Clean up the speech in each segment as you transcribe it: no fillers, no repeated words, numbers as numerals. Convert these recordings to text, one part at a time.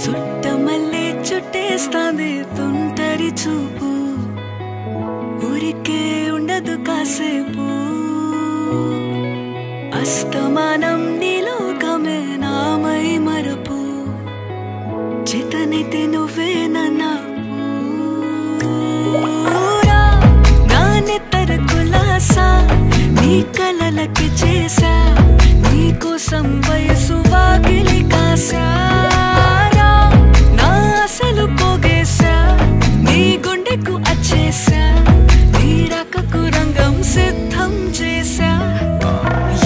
చుట్టమల్లే చుట్టేస్తాంది తుంటరి చూపు ఊరికే ఉండదు కాసేపు అస్తమానం నీలోకమే నామై మరపు చేతనైతే నువ్వే నన్నా నా నెత్తర కులాసా నీ కలలకి చేసా నీ కోసం వయసు వాకిలి కాసా నా అసలు పోగేసా నీ గుండెకు అచ్చేసా నీ రకకు రంగం సిద్ధం చేసా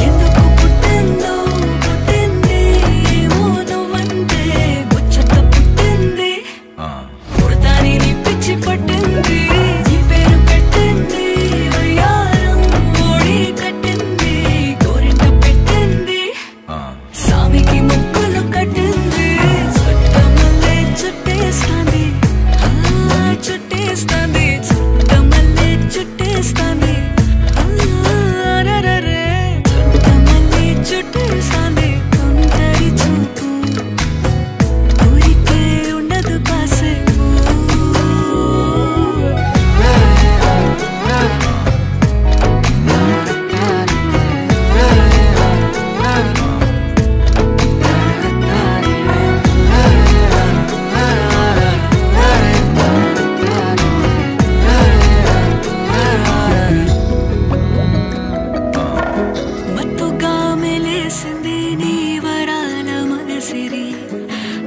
ఎందుకు పుట్టిందో పుట్టింది ఏమో నువ్వంటే ముచ్చట పుట్టింది పుడతాని నీ పిచ్చి పట్టింది నీ పేరు పెట్టింది వయ్యారం ఓడి కట్టింది గోరింట పెట్టింది సామికి ముక్కులు కట్టింది చుట్టమల్లే చుట్టేస్తాంది చుట్టేస్తాంది చుట్టమల్లే చుట్టేస్తాంది అరరరే చుట్టమల్లే చుట్టేస్తాంది తుంటరి చూపు ఊరికే ఉండదు కాసేపు మత్తుగా మెలేసింది నీ వరాల మగసిరి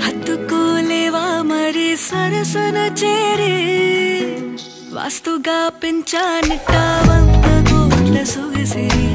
హత్తుకోలేవా మరి సరసన చేరి వాస్తుగా పెంచానిట్ట 100 కోట్ల సొగసిరి